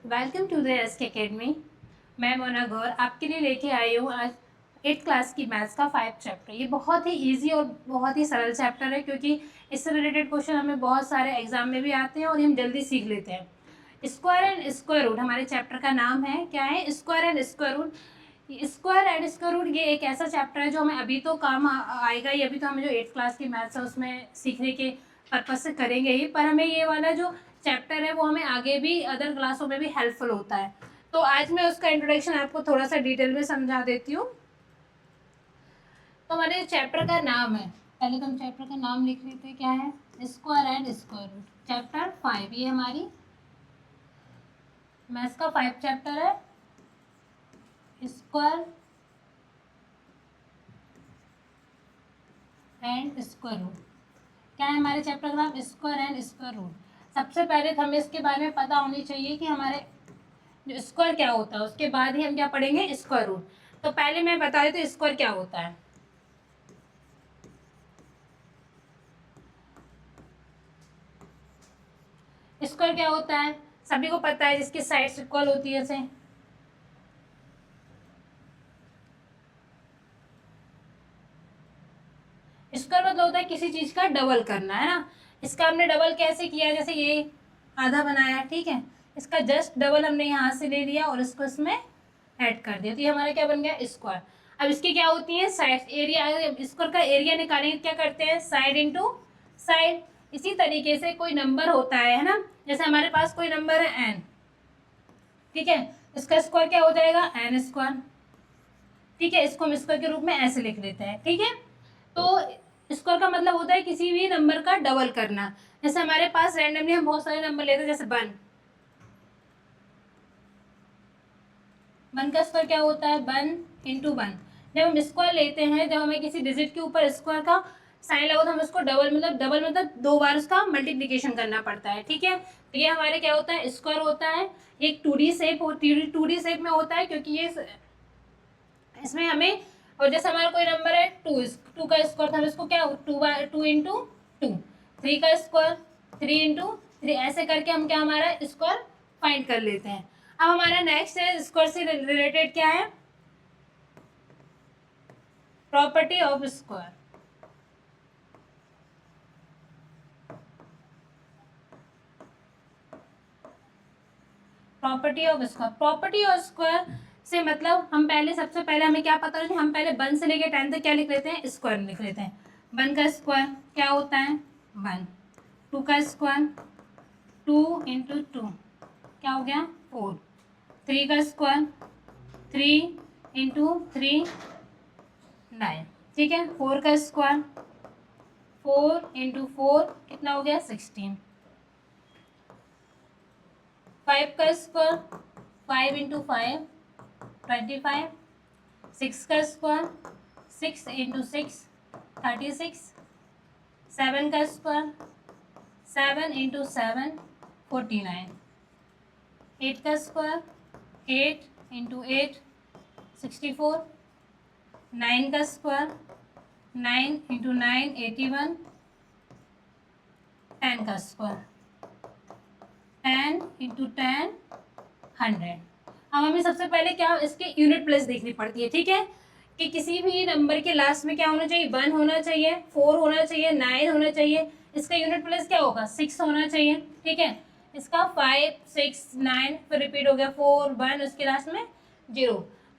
Welcome to the SK Academy. मैं मोना गौर आपके लिए लेके आई हूँ आज 8th क्लास की मैथ्स का 5 चैप्टर। ये बहुत ही इजी और बहुत ही सरल चैप्टर है क्योंकि इससे रिलेटेड क्वेश्चन हमें बहुत सारे एग्जाम में भी आते हैं और हम जल्दी सीख लेते हैं। स्क्वायर एंड स्क्वायर रूट हमारे चैप्टर का नाम है। क्या है? Square and square root. Square and square root ये एक ऐसा चैप्टर है जो हमें अभी तो काम आएगा ही। अभी तो हमें जो 8th क्लास की मैथ्स है उसमें सीखने के पर्पज से करेंगे ही, पर हमें ये वाला जो चैप्टर है वो हमें आगे भी अदर क्लासों में भी हेल्पफुल होता है। तो आज मैं उसका इंट्रोडक्शन आपको थोड़ा सा डिटेल में समझा देती हूँ। तो हमारे चैप्टर का नाम है, पहले तो हम चैप्टर का नाम लिख लेते हैं। क्या है? Square and square root, chapter 5। ये हमारी मैथ्स का 5 चैप्टर है, स्क्वायर एंड स्क्वायर रूट। क्या है हमारे चैप्टर का नाम? Square and square root. सबसे पहले तो हमें इसके बारे में पता होनी चाहिए कि हमारे जो स्क्वायर क्या होता है, उसके बाद ही हम क्या पढ़ेंगे? Square root. तो पहले मैं बता देती हूँ स्क्वायर क्या होता है। स्क्वायर क्या होता है सभी को पता है, जिसकी साइड्स इक्वल होती है। जैसे स्क्वायर मतलब होता है किसी चीज का डबल करना, है ना। इसका हमने डबल कैसे किया? जैसे ये आधा बनाया, ठीक है, इसका जस्ट डबल हमने यहाँ से ले लिया और इसको इसमें ऐड कर दिया, तो ये हमारा क्या बन गया? स्क्वायर। अब इसकी क्या होती है? Side area. स्क्वायर का एरिया निकालेंगे क्या करते हैं? Side into side. इसी तरीके से कोई नंबर होता है ना, जैसे हमारे पास कोई नंबर है n, ठीक है, इसका स्क्वायर क्या हो जाएगा? n square. ठीक है, इसको हम स्क्वायर के रूप में ऐसे लिख देते हैं, ठीक है। तो स्क्वायर का मतलब होता है किसी भी नंबर का डबल करना। जैसे हमारे पास रैंडमली हम बहुत सारे नंबर लेते हैं, जैसे 1। 1 का स्क्वायर क्या होता है? 1 इंटू 1। जब हम स्क्वायर लेते हैं, जब हमें किसी डिजिट के ऊपर स्क्वायर का साइन लगा तो हम उसको डबल मतलब 2 बार उसका मल्टीप्लीकेशन करना पड़ता है, ठीक है। तो ये हमारे क्या होता है? स्क्वायर होता है। एक 2D शेप होती है, 2D शेप में होता है क्योंकि ये इसमें हमें, और जैसे हमारा कोई नंबर है 2 का स्क्वायर, हम इसको क्या 2 इंटू 2, 3 का स्क्वायर 3 इंटू 3, ऐसे करके हम क्या हमारा स्क्वायर फाइंड कर लेते हैं। अब हमारा नेक्स्ट है स्क्वायर से रिलेटेड क्या है? Property of square. Property of square, property of square से मतलब हम पहले, सबसे पहले हमें क्या पता है? हम पहले 1 से लेके 10 तक क्या लिख लेते हैं? स्क्वायर लिख लेते हैं। 1 का स्क्वायर क्या होता है? 1। 2 का स्क्वायर 2 इंटू 2 क्या हो गया? 4। 3 का स्क्वायर 3 इंटू 3 9, ठीक है। 4 का स्क्वायर 4 इंटू 4 कितना हो गया? 16। 5 का स्क्वायर 5 इंटू 5 25। 6 का स्क्वायर 6 इंटू 6 36। 7 का स्क्वायर 7 इंटू 7 49। 8 का स्क्वायर 8 इंटू 8 64। 9 का स्क्वायर 9 इंटू 9 81। 10 का स्क्वायर 10 इंटू 10 100। अब हमें सबसे पहले क्या इसके यूनिट प्लेस देखनी पड़ती है, ठीक है, कि किसी भी नंबर के लास्ट में क्या होना चाहिए? 1 होना चाहिए, 4 होना चाहिए, 9 होना चाहिए। इसका यूनिट प्लेस क्या होगा? 6 होना चाहिए, ठीक है। इसका 5 6 9 फिर रिपीट हो गया 4 1, उसके लास्ट में 0।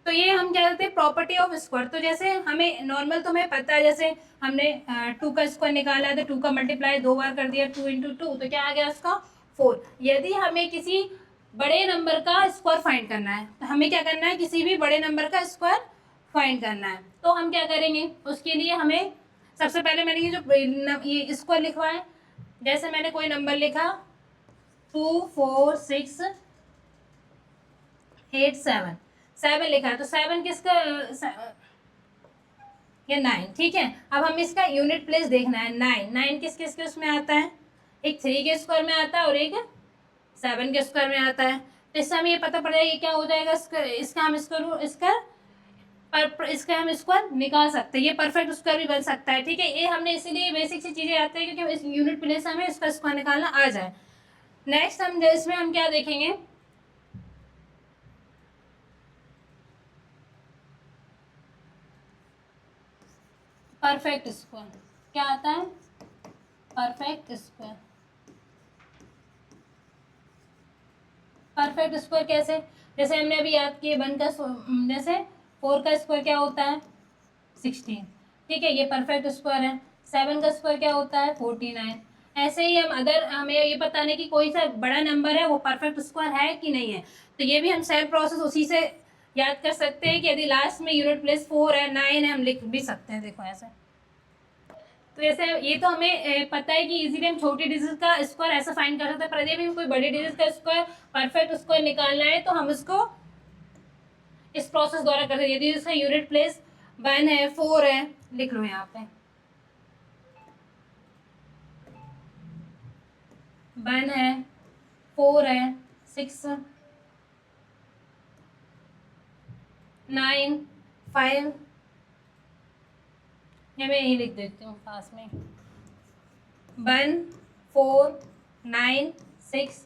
तो ये हम क्या करते हैं? Property of square. तो जैसे हमें नॉर्मल तो हमें पता है, जैसे हमने 2 का स्क्वायर निकाला है तो 2 का मल्टीप्लाई 2 बार कर दिया, 2 इंटू 2 तो क्या आ गया उसका? 4। यदि हमें किसी बड़े नंबर का स्क्वायर फाइंड करना है तो हमें क्या करना है? किसी भी बड़े नंबर का स्क्वायर फाइंड करना है तो हम क्या करेंगे? उसके लिए हमें सबसे पहले मैंने ये जो ये स्क्वायर लिखवा है, जैसे मैंने कोई नंबर लिखा 2 4 6 8 7, 7 लिखा है तो 7 किसका? ये 9, ठीक है। अब हम इसका यूनिट प्लेस देखना है। 9 किस किस के उसमें आता है? एक 3 के स्क्वायर में आता है और एक 7 के स्क्वायर में आता है। तो इससे हमें ये पता पड़ जाएगा क्या हो जाएगा? इसका हम हम स्क्वायर निकाल सकते हैं। ये परफेक्ट स्क्वायर भी बन सकता है, ठीक है। ये हमने इसीलिए बेसिक सी चीजें आती है क्योंकि इस यूनिट प्लेस हमें इसका स्क्वायर निकालना आ जाए। नेक्स्ट हम इसमें हम क्या देखेंगे? Perfect square. क्या आता है? Perfect square. परफेक्ट स्क्वायर कैसे? जैसे हमने अभी याद किए वन का जैसे 4 का स्क्वायर क्या होता है? 16, ठीक है, ये परफेक्ट स्क्वायर है। 7 का स्क्वायर क्या होता है? 49। ऐसे ही हम अगर हमें ये बताने की कोई सा बड़ा नंबर है वो परफेक्ट स्क्वायर है कि नहीं है, तो ये भी हम सेम प्रोसेस उसी से याद कर सकते हैं कि यदि लास्ट में यूनिट प्लेस 4 है, 9 है, हम लिख भी सकते हैं। देखो ऐसे, तो जैसे ये तो हमें पता है कि इजीली हम छोटी डिजिट का स्क्वायर ऐसा फाइंड कर सकते हैं, पर यदि हमें कोई बड़ी डिजिट का स्क्वायर परफेक्ट स्क्वायर निकालना है तो हम इसको इस प्रोसेस द्वारा करते हैं। यदि इसका यूनिट प्लेस 1 है, 4 है, लिख लो यहाँ पे 1 है, 4 है, 6, 9, 5, या मैं यही लिख देती हूँ पास में 1, 4, 9, 6,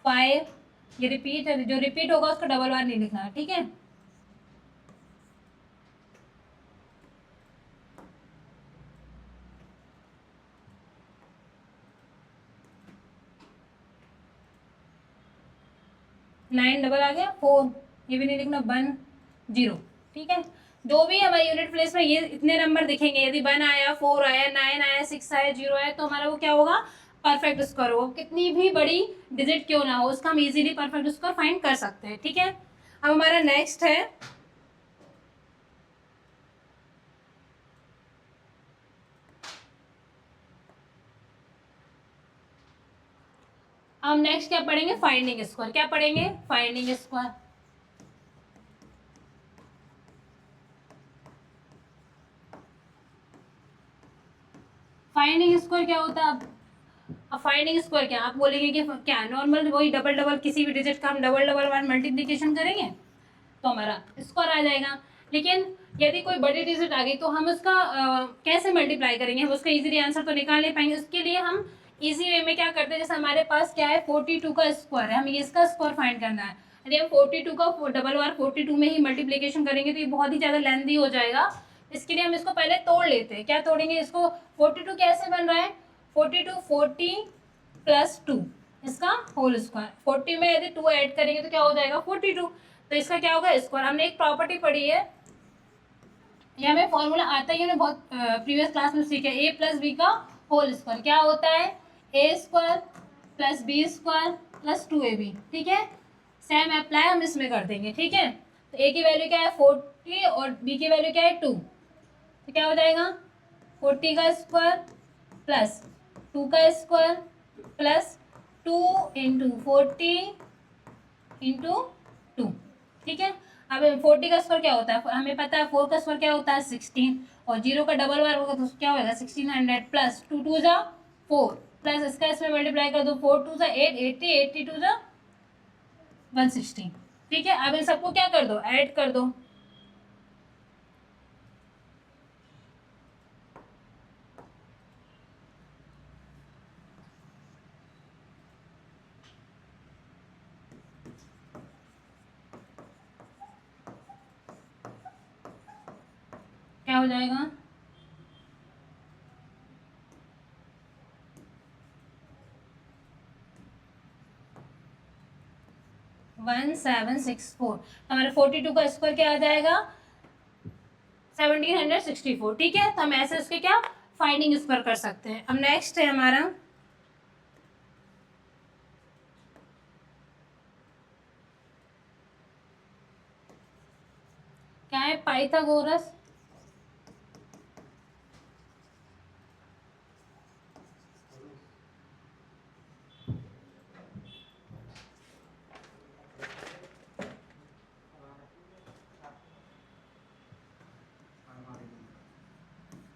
5। ये रिपीट है, जो रिपीट होगा उसको डबल बार नहीं लिखना है, ठीक है। नाइन डबल आ गया, 4, ये भी नहीं लिखना, 1, 0, ठीक है। जो भी हमारे यूनिट प्लेस में ये इतने नंबर दिखेंगे, यदि 1 आया, 4 आया, 9 आया, 6 आया, 0 आया, तो हमारा वो क्या होगा? परफेक्ट स्क्वायर होगा। कितनी भी बड़ी डिजिट क्यों ना हो, उसका हम इजीली परफेक्ट स्क्वायर फाइंड कर सकते हैं, ठीक है। अब हमारा नेक्स्ट है अब नेक्स्ट क्या पढ़ेंगे? Finding square. क्या पढ़ेंगे? Finding square. फाइंडिंग स्क्वायर क्या होता है? अब फाइंडिंग स्क्वायर क्या, आप बोलेंगे कि क्या नॉर्मल वही डबल डबल किसी भी डिजिट का हम डबल डबल बार मल्टीप्लीकेशन करेंगे तो हमारा स्क्वायर आ जाएगा। लेकिन यदि कोई बड़ी डिजिट आ गई तो हम उसका कैसे मल्टीप्लाई करेंगे? हम उसका इजीली आंसर तो निकाल नहीं पाएंगे। उसके लिए हम इजी वे में क्या करते हैं, जैसे हमारे पास क्या है 42 का स्क्वायर है, हमें इसका स्क्वायर फाइंड करना है। यदि हम 42 का डबल बार 42 में ही मल्टीप्लीकेशन करेंगे तो ये बहुत ही ज़्यादा लेंथी हो जाएगा। इसके लिए हम इसको पहले तोड़ लेते हैं। क्या तोड़ेंगे इसको? 42 कैसे बन रहा है? 42 40 प्लस 2 इसका होल स्क्वायर। 40 में यदि 2 ऐड करेंगे तो क्या हो जाएगा? 42। तो इसका क्या होगा? स्क्वायर। हमने एक प्रॉपर्टी पढ़ी है, ये हमें फॉर्मूला आता ही है, बहुत प्रीवियस क्लास में सीखे, ए प्लस बी का होल स्क्वायर। क्या होता है? A square plus B square plus 2ab, ठीक है। सेम अप्लाई हम इसमें कर देंगे, ठीक है। तो ए की वैल्यू क्या है? 40 और बी की वैल्यू क्या है? 2। तो क्या हो जाएगा? 40 का स्क्वायर प्लस 2 का स्क्वायर प्लस 2 इंटू 40 इंटू 2, ठीक है। अब 40 का स्क्वायर क्या होता है? हमें पता है 4 का स्क्वायर क्या होता है? 16, और 0 का डबल बार होगा तो क्या होगा? 1600 प्लस 2 2 जा 4 प्लस इसका इसमें मल्टीप्लाई कर दो, 4 2 जा 8 80 82 जा 160, ठीक है। अब इन सबको क्या कर दो? ऐड कर दो। क्या हो जाएगा? 1764। हमारे 42 का स्क्वायर क्या आ जाएगा? 1764, ठीक है। तो हम ऐसे उसके क्या फाइंडिंग स्क्वायर कर सकते हैं। अब नेक्स्ट है हमारा क्या है? Pythagoras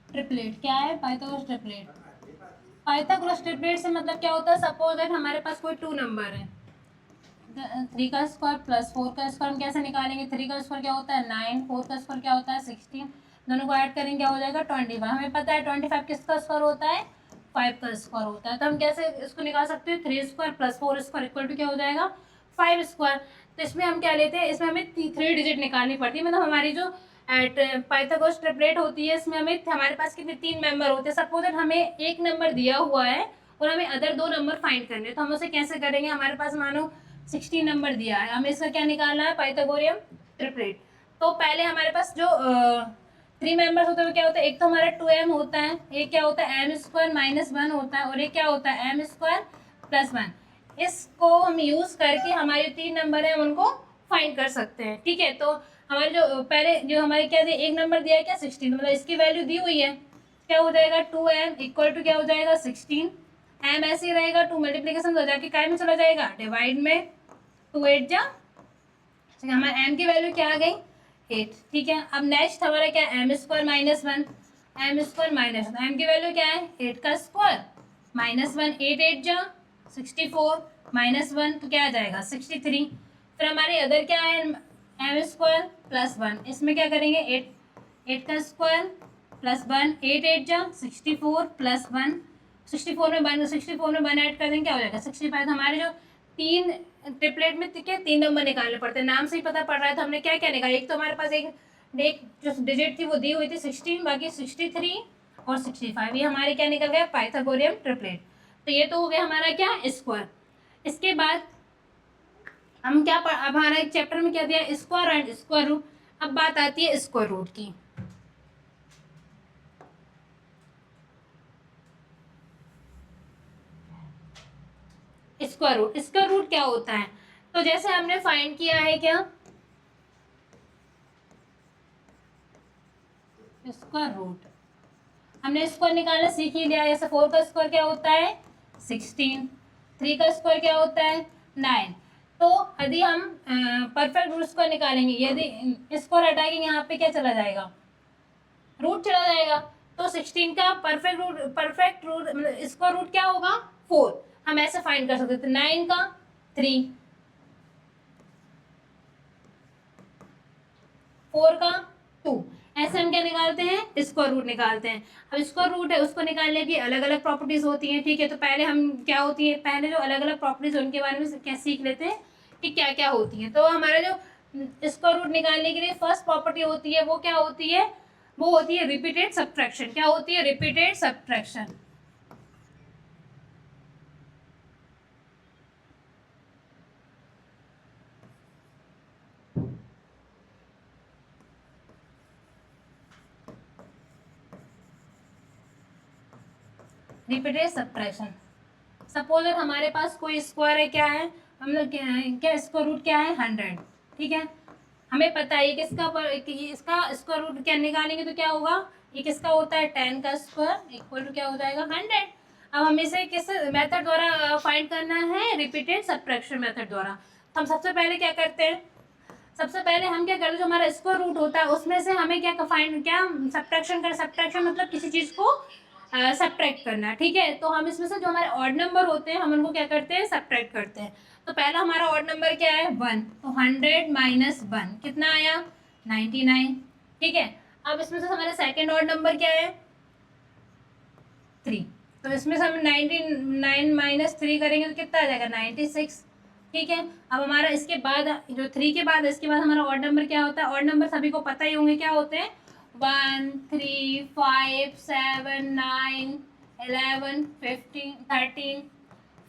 triplet. क्या है? Pythagoras triplet. पाइथागोरस ट्रिपलेट से मतलब क्या होता है? सपोज दैट हमारे पास कोई 2 नंबर है, 3 का स्क्वायर प्लस 4 का स्क्वायर हम कैसे निकालेंगे? 3 का स्क्वायर क्या होता है? 9, 4 का स्क्वायर क्या होता है? 16, दोनों को ऐड करेंगे क्या हो जाएगा? 25। हमें पता है 25 किसका स्क्वायर होता है? 5 का स्क्वायर होता है। तो हम कैसे इसको निकाल सकते हैं? 3 square plus 4 square equal to क्या हो जाएगा? 5 स्क्वायर। तो इसमें हम क्या लेते हैं? इसमें हमें 3 डिजिट निकालनी पड़ती है, मतलब हमारी जो एट पाइथागोरस ट्रिपलेट होती है, इसमें हमें हमारे पास कितने 3 मेंबर होते हैं। सपोज दैट हमें एक नंबर दिया हुआ है और हमें अदर 2 नंबर फाइंड करने हैं, तो हम उसे कैसे करेंगे। हमारे पास मानो 16 नंबर दिया है, हमें इसका क्या निकालना है, पाइथागोरियन ट्रिपलेट। तो पहले हमारे पास जो 3 मेंबर्स होते हैं वो क्या होता है, एक तो हमारा 2m होता है, एक क्या होता है m स्क्वायर माइनस 1 होता है, और एक क्या होता है m स्क्वायर प्लस 1। इसको हम यूज करके हमारे 3 नंबर है उनको फाइंड कर सकते हैं। ठीक है, तो हमारे जो पहले जो हमारे क्या दिया, एक नंबर दिया है क्या 16, मतलब इसकी वैल्यू दी हुई है, क्या हो जाएगा 2m इक्वल टू क्या हो जाएगा 16। m ऐसे ही रहेगा, 2 मल्टीप्लीकेशन हो जाके काय में चला जाएगा, डिवाइड में, 2 8 जा, हमारे m की वैल्यू क्या आ गई 8। ठीक है, अब नेक्स्ट हमारा क्या है, m square minus 1, m square minus 1, m की वैल्यू क्या है 8 का स्क्वायर माइनस 1, 8 8 जा 64 माइनस 1 तो क्या आ जाएगा 63। फिर हमारे अदर क्या है m स्क्वायर प्लस 1, इसमें क्या करेंगे 8 का स्क्वायर प्लस 1, 8 8 जा 64 प्लस 1, 64 में 1 ऐड कर देंगे क्या हो जाएगा 65। हमारे जो 3 ट्रिपलेट में क्या 3 नंबर निकालने पड़ते हैं, नाम से ही पता पड़ रहा है। तो हमने क्या क्या निकाला, एक तो हमारे पास एक जो डिजिट थी वो दी हुई थी 16, बाकी 63 और 65, ये हमारे क्या निकल गया पाइथागोरियन ट्रिपलेट। तो ये तो हो गया हमारा क्या स्क्वायर। इसके बाद हम क्या अब हमारा एक चैप्टर में क्या दिया, स्क्वायर एंड स्क्वायर रूट। अब बात आती है स्क्वायर रूट की। स्क्वायर रूट क्या होता है, तो जैसे हमने फाइंड किया है क्या स्क्वायर रूट, हमने स्क्वायर निकालना सीख ही लिया। जैसे 4 का स्क्वायर क्या होता है 16, 3 का स्क्वायर क्या होता है 9। तो यदि हम परफेक्ट रूट स्क्वायर निकालेंगे, यदि स्क्वायर हटाएंगे यहाँ पे क्या चला जाएगा, रूट चला जाएगा। तो 16 का परफेक्ट रूट मतलब स्क्वायर रूट क्या होगा 4। हम ऐसे फाइंड कर सकते थे 9 का 3, 4 का 2, ऐसे हम क्या निकालते हैं स्क्वायर रूट निकालते हैं। अब स्क्वायर रूट है उसको निकालने की अलग अलग प्रॉपर्टीज होती हैं। ठीक है, तो पहले हम क्या होती है, पहले जो अलग अलग प्रॉपर्टीज उनके बारे में क्या सीख लेते हैं कि क्या क्या होती हैं। तो हमारा जो स्क्वायर रूट निकालने के लिए फर्स्ट प्रॉपर्टी होती है वो क्या होती है, वो होती है रिपीटेड सब्ट्रैक्शन। क्या होती है repeated subtraction. Repeated subtraction, suppose हमारे पास कोई स्क्वायर है, क्या है हम लोग क्या स्क्वायर रूट क्या है 100। ठीक है, हमें पता है इसका स्क्वायर रूट क्या निकालेंगे तो क्या होगा, ये किसका होता है 10 का स्क्वायर इक्वल टू क्या हो जाएगा 100। अब हमें इसे किस मेथड द्वारा फाइंड करना है, रिपीटेड सब्ट्रैक्शन मेथड द्वारा। तो हम सबसे पहले क्या करते हैं, सबसे पहले हम क्या करते हैं, जो हमारा स्क्वायर रूट होता है उसमें से हमें क्या फाइंड क्या सब्ट्रैक्शन कर, सब्ट्रैक्शन मतलब किसी चीज़ को सब्ट्रैक्ट करना। ठीक है, तो हम इसमें से जो हमारे ऑड नंबर होते हैं हम उनको क्या करते हैं सब्ट्रैक्ट करते हैं। तो पहला हमारा ऑड नंबर क्या है 1, तो 100 माइनस 1 कितना आया 99। ठीक है, अब इसमें से हमारा सेकेंड ऑड नंबर क्या है 3, तो इसमें से हम 99 माइनस 3 करेंगे तो कितना आ जाएगा 96। ठीक है, अब हमारा इसके बाद जो 3 के बाद इसके बाद हमारा ऑड नंबर क्या होता है, ऑड नंबर सभी को पता ही होंगे क्या होते हैं 1 3 5 7 9 11 15 13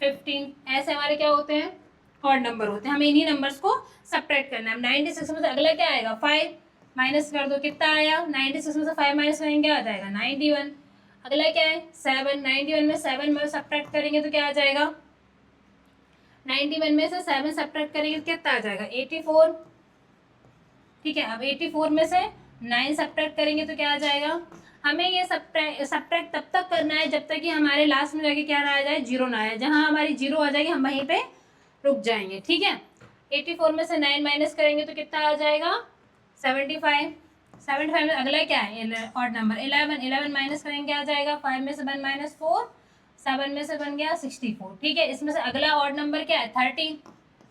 15, ऐसे हमारे क्या होते हैं ऑड नंबर होते हैं। हमें इन्हीं नंबर्स को सब्ट्रैक्ट करना है। 96 में से अगला क्या आएगा 5 माइनस कर दो, कितना आया 96 में से 5 माइनस करेंगे क्या आ जाएगा 91। अगला क्या है 7, 91 में 7 में सब्ट्रैक्ट करेंगे तो क्या आ जाएगा 91 में से 7 सब्ट्रैक्ट करेंगे तो कितना आ जाएगा 84। ठीक है, अब 84 में से 9 सब्ट्रैक्ट करेंगे तो क्या आ जाएगा, हमें ये सब्ट्रैक्ट तब तक करना है जब तक कि हमारे लास्ट में जाके क्या ना आ जाए जीरो ना आए। जहाँ हमारी जीरो आ जाएगी हम वहीं पे रुक जाएंगे। ठीक है, 84 में से 9 माइनस करेंगे तो कितना आ जाएगा 75। 75 में अगला क्या है ऑड नंबर 11, 11 माइनस करेंगे क्या आ जाएगा 5 में से 1 माइनस 4, 7 में से बन गया 64। ठीक है, इसमें से अगला ऑड नंबर क्या है 30,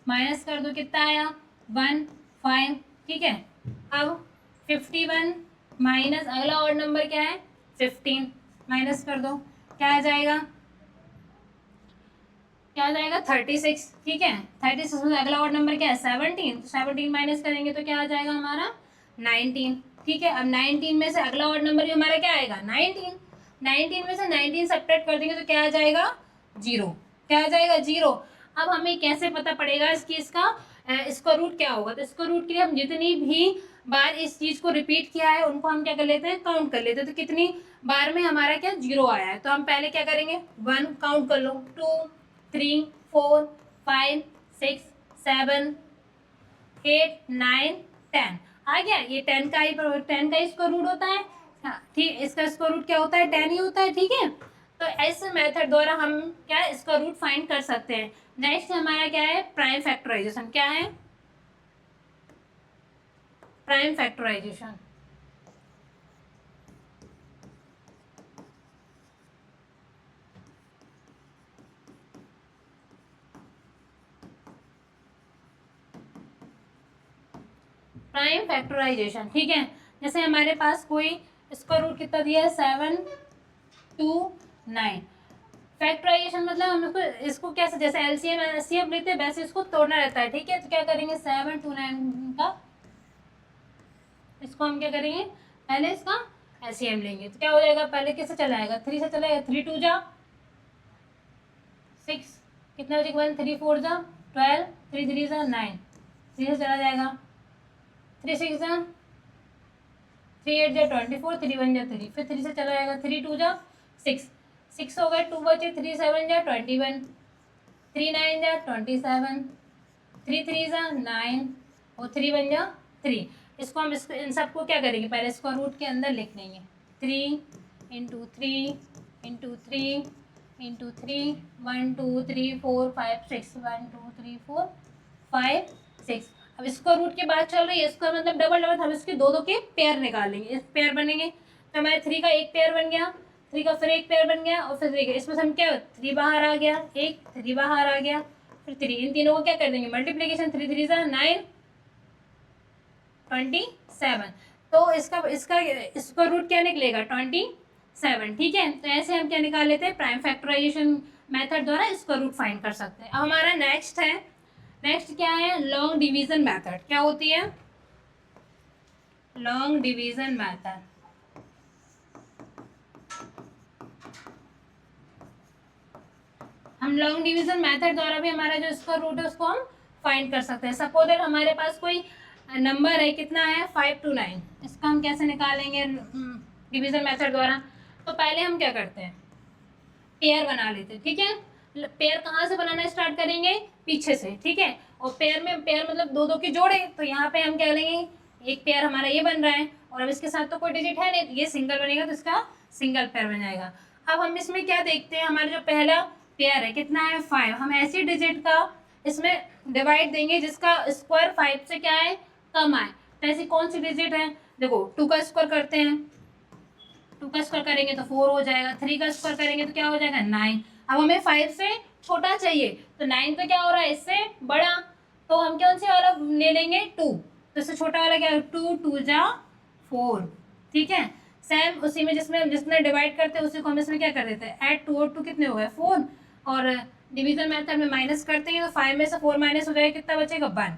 माइनस कर दो कितना आया 1 5। ठीक है, अब 51 माइनस अगला ऑड नंबर क्या है 15, माइनस कर दो क्या आ जाएगा, क्या आ जाएगा 36। ठीक है, 36 में अगला ऑड नंबर क्या है 17, तो 17 माइनस करेंगे तो क्या आ जाएगा हमारा 19, ठीक है। अब 19 में से अगला ऑड नंबर भी हमारा क्या आएगा 19, 19 में से 19 सब्ट्रैक्ट कर देंगे तो क्या आ जाएगा 0, क्या आ जाएगा 0। अब हमें कैसे पता पड़ेगा इसकी इसका रूट क्या होगा, तो इसको रूट के लिए हम जितनी भी बार इस चीज को रिपीट किया है उनको हम क्या कर लेते हैं काउंट कर लेते हैं, तो कितनी बार में हमारा क्या 0 आया है, तो हम पहले क्या करेंगे 1 काउंट कर लो, 2 3 4 5 6 7 8 9 10 आ गया। ये 10 का इसका रूट होता है, हाँ ठीक, इसका इसका रूट क्या होता है 10 ही होता है, ठीक है। तो ऐसे मेथड द्वारा हम क्या इसका रूट फाइंड कर सकते हैं। नेक्स्ट हमारा क्या है प्राइम फैक्टराइजेशन, क्या है प्राइम फैक्टराइजेशन। प्राइम फैक्टराइजेशन, ठीक है। जैसे हमारे पास कोई इसका रूट कितना दिया है 729, फैक्टराइजेशन मतलब हम इसको कैसे जैसे एलसीएम एलसीएम लेते हैं वैसे इसको तोड़ना रहता है, ठीक है। तो क्या करेंगे 729 का इसको हम क्या करेंगे पहले इसका एलसीएम लेंगे, तो क्या हो जाएगा पहले किससे चलाएगा 3 से चलाएगा, 3 2 जा 6, कितना बचेगा 1 3 4 जा 12, 3 3 जा 9, 3 से चला जाएगा, 3 6 जा 3 8 जा 24, 3 1 जा 3, फिर 3 से चला जाएगा, 3 2 जा 6, 6 हो गए 2 बचे, 3 7 जा 21, 3 9 जा 27, 3 3 जा 9 और 3 1 जा 3। इसको हम इसको इन सबको क्या करेंगे पहले इसको रूट के अंदर लिख लेंगे, 3 इंटू 3 इंटू 3 इंटू 3 1 2 3 4 5 6 1 2 3 4 5 6। अब इसको रूट के बाद चल रही है, इसका मतलब डबल डबल हम इसके दो दो के पेयर निकालेंगे, इस पेयर बनेंगे तो हमारे 3 का एक पेयर बन गया, 3 का फिर एक पेयर बन गया और फिर 3 का इसमें से हम क्या 3 बाहर आ गया, एक 3 बाहर आ गया, फिर 3, इन तीनों को क्या कर देंगे मल्टीप्लीकेशन, 3 3 जा 9 27, तो इसका रूट क्या निकलेगा 27, ठीक है। तो ऐसे हम क्या निकाल लेते हैं प्राइम फैक्टराइजेशन मेथड द्वारा इसका रूट फाइंड कर सकते हैं। अब हमारा नेक्स्ट क्या है लॉन्ग डिवीजन मेथड, क्या होती है लॉन्ग डिवीजन मेथड। हम लॉन्ग डिवीजन मेथड द्वारा भी हमारा जो इसका रूट है उसको हम फाइंड कर सकते हैं। सपोज दैट हमारे पास कोई नंबर है, कितना है 529, इसका हम कैसे निकालेंगे डिवीजन मेथड द्वारा। तो पहले हम क्या करते हैं पेयर बना लेते हैं, ठीक है। पेयर कहाँ से बनाना स्टार्ट करेंगे पीछे से, ठीक है। और पेयर मतलब दो दो के जोड़े, तो यहाँ पे हम क्या लेंगे एक पेयर हमारा ये बन रहा है और अब इसके साथ तो कोई डिजिट है नहीं, ये सिंगल बनेगा तो इसका सिंगल पेयर बन जाएगा। अब हम इसमें क्या देखते हैं हमारा जो पहला पेयर है कितना है 5, हम ऐसी डिजिट का इसमें डिवाइड देंगे जिसका स्क्वायर 5 से क्या है कम आए। तो ऐसी कौन सी डिजिट है, देखो 2 का स्क्वायर करते हैं, 2 का स्क्वायर करेंगे तो 4 हो जाएगा, 3 का स्क्वायर करेंगे तो क्या हो जाएगा 9। अब हमें 5 से छोटा चाहिए तो 9 तो क्या हो रहा है इससे बड़ा, तो हम कौन से वाला ले लेंगे 2, तो इससे छोटा वाला क्या 2 2 जा 4, ठीक है। सेम उसी में जिसमें डिवाइड करते हैं उसी को हम इसमें क्या कर देते हैं ऐड 2 और 2 कितने हो गए 4, और डिवीजन मेथड में माइनस करते हैं तो 5 में से 4 माइनस हो जाएगा, कितना बचेगा 1।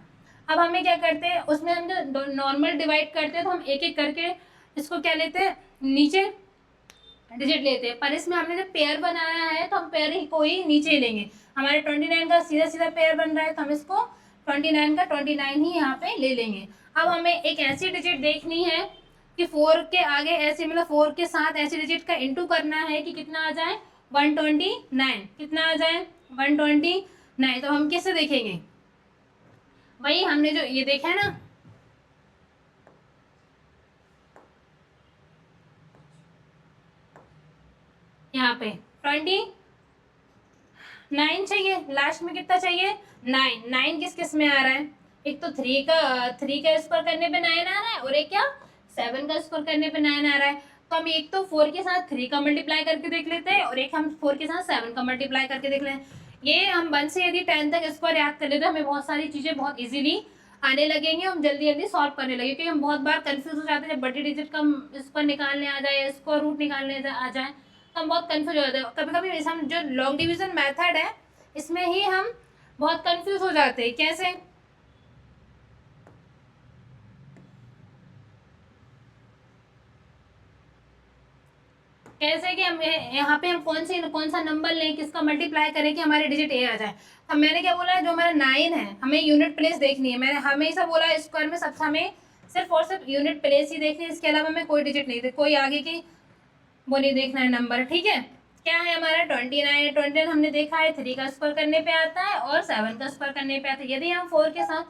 अब हमें क्या करते हैं उसमें हम जो नॉर्मल डिवाइड करते हैं तो हम एक एक करके इसको क्या लेते हैं नीचे डिजिट लेते हैं, पर इसमें हमने जो पेयर बनाया है तो हम पेयर ही को ही नीचे लेंगे। हमारे 29 का सीधा सीधा पेयर बन रहा है तो हम इसको 29 का 29 ही यहाँ पे ले लेंगे। अब हमें एक ऐसी डिजिट देखनी है कि 4 के आगे ऐसे मतलब 4 के साथ ऐसी डिजिट का इंटू करना है कि कितना आ जाए 129, कितना आ जाए 129। तो हम किससे देखेंगे वही हमने जो ये देखा है ना, यहाँ पे 29 चाहिए, लास्ट में कितना चाहिए 9 किस किस में आ रहा है, एक तो 3 का स्क्वायर करने पे 9 आ रहा है और एक क्या 7 का स्क्वायर करने पे 9 आ रहा है। तो हम एक तो 4 के साथ 3 का मल्टीप्लाई करके देख लेते हैं और एक हम 4 के साथ 7 का मल्टीप्लाई करके देख लेते हैं। ये हम 1 से यदि 10 तक स्क्वायर याद कर लेते हैं हमें बहुत सारी चीज़ें बहुत इजीली आने लगेंगे, हम जल्दी जल्दी सॉल्व करने लगे, क्योंकि हम बहुत बार कंफ्यूज हो जाते हैं जब बड़ी डिजिट का स्क्वायर निकालने आ जाए स्क्वायर रूट निकालने आ जाए तो हम बहुत कंफ्यूज हो जाते हैं। कभी कभी हम जो लॉन्ग डिवीजन मेथड है इसमें ही हम बहुत कंफ्यूज हो जाते हैं। कैसे कैसे कि हम यहाँ पे हम कौन सा नंबर लें, किसका मल्टीप्लाई करें कि हमारे डिजिट ए आ जाए। अब मैंने क्या बोला, जो हमारा 9 है हमें यूनिट प्लेस देखनी है। मैंने हमेशा बोला स्क्वायर में सबसे हमें सिर्फ और सिर्फ यूनिट प्लेस ही देखनी है, इसके अलावा हमें कोई डिजिट नहीं, कोई आगे की वो नहीं देखना है नंबर, ठीक है। क्या है हमारा 29, 29 हमने देखा है 3 का स्क्वायर करने पे आता है और 7 का स्क्वायर करने पे आता है। यदि हम 4 के साथ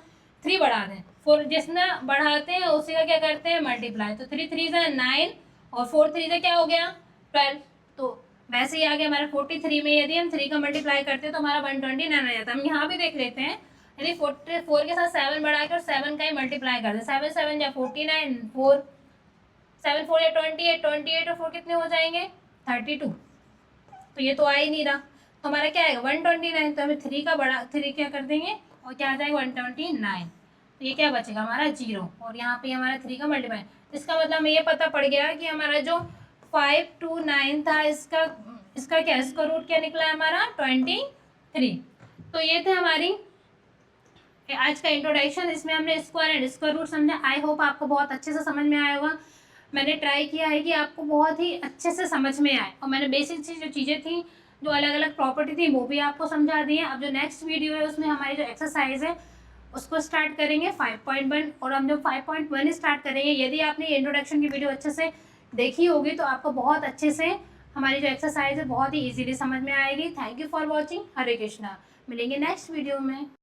3 बढ़ा दें, 4 जितना बढ़ाते हैं उसी का क्या करते हैं मल्टीप्लाई, तो 3 3 से 9 और 4 3 से क्या हो गया 12। तो वैसे ही आ गया हमारा 43 में यदि हम 3 का मल्टीप्लाई करते हैं तो हमारा 129 आ जाता है। हम यहाँ भी देख लेते हैं, यदि 4 के साथ 7 बढ़ा के और 7 का ही मल्टीप्लाई कर दें, 7 7 या 49, 4 7 4 या 28, 28 और 4 कितने हो जाएंगे 32। तो ये तो आ ही नहीं रहा, तो हमारा क्या आएगा 129। तो हमें 3 का बड़ा 3 क्या कर देंगे और क्या आ जाएगा 129। तो ये क्या बचेगा हमारा 0, और यहाँ पे हमारा 3 का मल्टीप्लाई। इसका मतलब हमें ये पता पड़ गया कि हमारा जो 529 था इसका क्या, इसका रूट क्या निकला है हमारा 23। तो ये थे हमारी आज का इंट्रोडक्शन। इसमें हमने स्क्वायर एंड स्क्वायर रूट समझा। आई होप आपको बहुत अच्छे से समझ में आया होगा। मैंने ट्राई किया है कि आपको बहुत ही अच्छे से समझ में आए, और मैंने बेसिक सी जो चीज़ें थी, जो अलग अलग प्रॉपर्टी थी, वो भी आपको समझा दी है। अब जो नेक्स्ट वीडियो है उसमें हमारी जो एक्सरसाइज है उसको स्टार्ट करेंगे 5.1, और हम जब 5.1 स्टार्ट करेंगे, यदि आपने इंट्रोडक्शन की वीडियो अच्छे से देखी होगी तो आपको बहुत अच्छे से हमारी जो एक्सरसाइज है बहुत ही ईजिली समझ में आएगी। Thank you for watching. Hare Krishna. मिलेंगे नेक्स्ट वीडियो में।